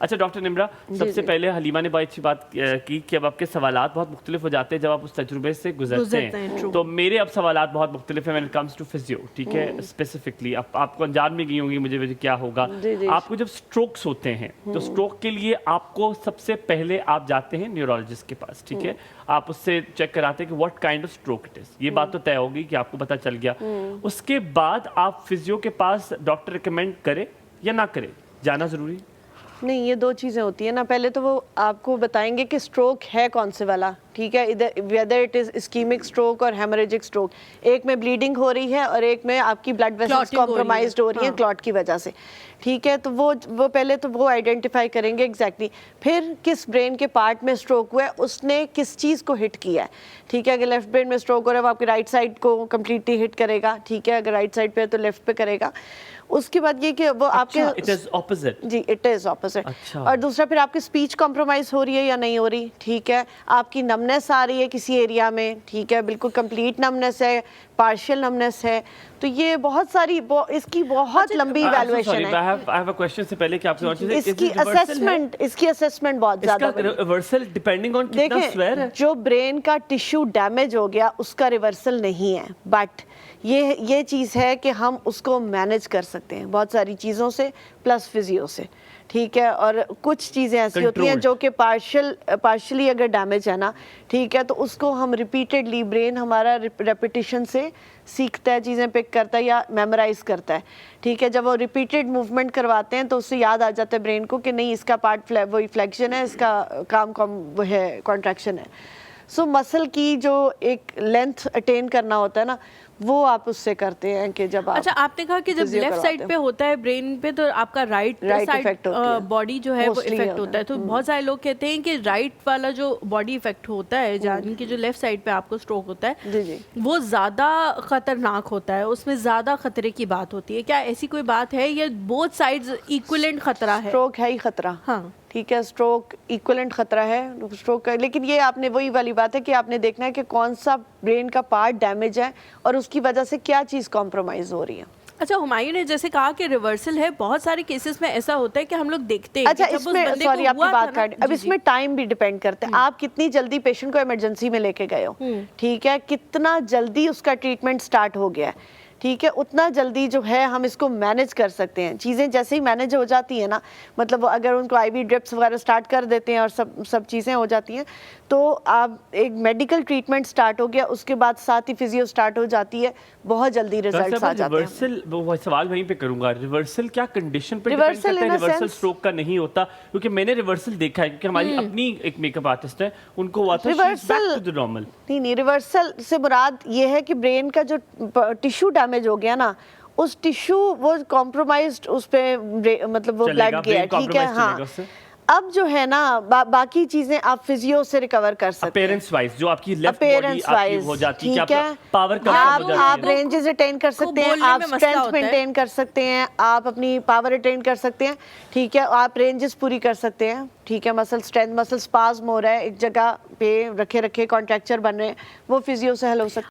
اچھا ڈاکٹر نمرا، سب سے پہلے حلیمہ نے بڑی اچھی بات کی کہ اب آپ کے سوالات بہت مختلف ہو جاتے ہیں جب آپ اس تجربے سے گزرتے ہیں. تو میرے اب سوالات بہت مختلف ہیں when it comes to physio. ٹھیک ہے، اسپیسیفکلی آپ کو انجان میں گئی ہوں گی مجھے کیا ہوگا. آپ کو جب اسٹروکس ہوتے ہیں تو اسٹروک کے لیے آپ کو سب سے پہلے آپ جاتے ہیں نیورولوجسٹ کے پاس. ٹھیک ہے، آپ اس سے چیک کراتے ہیں کہ what kind of stroke it is. یہ بات تو طے ہوگی کہ آپ کو پتہ چل گیا. اس کے بعد آپ فزیو کے پاس ڈاکٹر ریکمینڈ کرے یا نہ کرے، جانا ضروری؟ نہیں، یہ دو چیزیں ہوتی ہیں نا. پہلے تو وہ آپ کو بتائیں گے کہ اسٹروک ہے کون سے والا. ٹھیک ہے، ویدر اٹ از اسکیمک اسٹروک اور ہیموریجک اسٹروک. ایک میں بلیڈنگ ہو رہی ہے اور ایک میں آپ کی بلڈ ویسلز کمپرومائزڈ ہو رہی ہیں کلاٹ کی وجہ سے. ٹھیک ہے، تو وہ پہلے تو وہ آئیڈینٹیفائی کریں گے ایگزیکٹلی. پھر کس برین کے پارٹ میں اسٹروک ہوا ہے، اس نے کس چیز کو ہٹ کیا ہے. ٹھیک ہے، اگر لیفٹ برین میں اسٹروک ہو رہا ہے وہ آپ کی رائٹ سائڈ کو کمپلیٹلی ہٹ کرے گا. ٹھیک ہے، اگر رائٹ سائڈ پہ ہے تو لیفٹ پہ کرے گا. اس کے بعد یہ کہ وہ آپ کے جی اٹ از اپوزٹ. اور دوسرا پھر آپ کی اسپیچ کمپرومائز ہو رہی ہے یا نہیں ہو رہی. ٹھیک ہے، آپ کی نمنس آ رہی ہے کسی ایریا میں. ٹھیک ہے، بالکل کمپلیٹ نمنس ہے، پارشل نمنس ہے. تو یہ بہت ساری اس کی بہت لمبی ایویلویشن ہے. سے پہلے کہ آپ اس کی اسسمنٹ بہت زیادہ دیکھیں، جو برین کا ٹیشو ڈیمیج ہو گیا اس کا ریورسل نہیں ہے، بٹ یہ چیز ہے کہ ہم اس کو مینج کر سکتے ہیں بہت ساری چیزوں سے پلس فزیو سے. ٹھیک ہے، اور کچھ چیزیں ایسی ہوتی ہیں جو کہ پارشلی اگر ڈیمیج ہے نا، ٹھیک ہے، تو اس کو ہم ریپیٹڈلی برین ہمارا ریپیٹیشن سے سیکھتا ہے، چیزیں پک کرتا ہے یا میمورائز کرتا ہے. ٹھیک ہے، جب وہ ریپیٹڈ موومنٹ کرواتے ہیں تو اس سے یاد آ جاتا ہے برین کو کہ نہیں اس کا پارٹ وہی فلیکشن ہے، اس کا کام وہ ہے کانٹریکشن ہے. سو مسل کی جو ایک لینتھ اٹین کرنا ہوتا ہے نا، وہ آپ اس سے کرتے ہیں کہ جب اچھا آپ نے کہا کہ جب لیفٹ سائڈ پہ ہوتا ہے برین پہ تو آپ کا رائٹ سائڈ باڈی جو ہے وہ افیکٹ ہوتا ہے. تو بہت سارے لوگ کہتے ہیں کہ رائٹ والا جو باڈی افیکٹ ہوتا ہے یعنی کہ جو لیفٹ سائڈ پہ آپ کو اسٹروک ہوتا ہے وہ زیادہ خطرناک ہوتا ہے، اس میں زیادہ خطرے کی بات ہوتی ہے. کیا ایسی کوئی بات ہے یا بوتھ سائڈز ایکولنٹ خطرہ ہے؟ اسٹروک ہے ہی خطرہ. ہاں ٹھیک ہے، اسٹروک ایکولنٹ خطرہ ہے اسٹروک کا. لیکن یہ آپ نے وہی والی بات ہے کہ آپ نے دیکھنا ہے کہ کون سا برین کا پارٹ ڈیمیج ہے اور اس کی وجہ سے کیا چیز کمپرومائز ہو رہی ہے. اچھا ہمایوں نے جیسے کہا کہ ریورسل ہے، بہت سارے کیسز میں ایسا ہوتا ہے کہ ہم لوگ دیکھتے ہیں. اچھا اس میں سوری آپ کی بات کاٹ، اب اس میں ٹائم بھی ڈیپینڈ کرتا ہے. آپ کتنی جلدی پیشنٹ کو ایمرجنسی میں لے کے گئے ہو. ٹھیک ہے، کتنا جلدی اس کا ٹریٹمنٹ سٹارٹ ہو گیا ہے. ٹھیک ہے، اتنا جلدی جو ہے ہم اس کو مینج کر سکتے ہیں. چیزیں جیسے ہی مینج ہو جاتی ہیں نا، مطلب اگر ان کو آئی وی ڈرپس وغیرہ سٹارٹ کر دیتے ہیں اور سب چیزیں ہو جاتی ہیں تو آپ ایک میڈیکل ٹریٹمنٹ سٹارٹ ہو گیا، اس کے بعد ساتھ ہی فزیو سٹارٹ ہو جاتی ہے، بہت جلدی ریزلٹس آ جاتے ہیں. ریورسل وہ سوال وہیں پہ کروں گا، ریورسل کیا کنڈیشن پہ ڈیپینڈ کرتا ہے؟ ریورسل اسٹروک کا نہیں ہوتا کیونکہ میں نے ریورسل دیکھا ہے، کیونکہ ہماری اپنی ایک میک اپ آرٹسٹ ہے، ان کو ہوا تھا بیک ٹو دی نارمل. نہیں، ریورسل سے مراد یہ ہے کہ برین کا جو ٹیشو ڈیمیج ہو گیا نا، اس ٹیشو وہ کمپرومائزڈ اس پہ مطلب وہ بلڈ گیا. ٹھیک ہے، ہاں اب جو ہے نا باقی چیزیں آپ فزیو سے ریکور کر سکتے ہیں. اپیرنس وائز جو آپ کی لیفٹ باڈی آپ کی ہو جاتی ہے، پاور کم ہو جاتی ہے، آپ رینجز اٹین کر سکتے ہیں، آپ اسٹرینتھ مینٹین کر سکتے ہیں، آپ اپنی پاور اٹین کر سکتے ہیں. ٹھیک ہے، آپ رینجز پوری کر سکتے ہیں. ٹھیک ہے، مسل اسٹرینتھ، مسل اسپازم ہو رہا ہے ایک جگہ پہ رکھے کانٹریکچر بن رہے ہیں، وہ فزیو سے حل ہو سکتا ہے.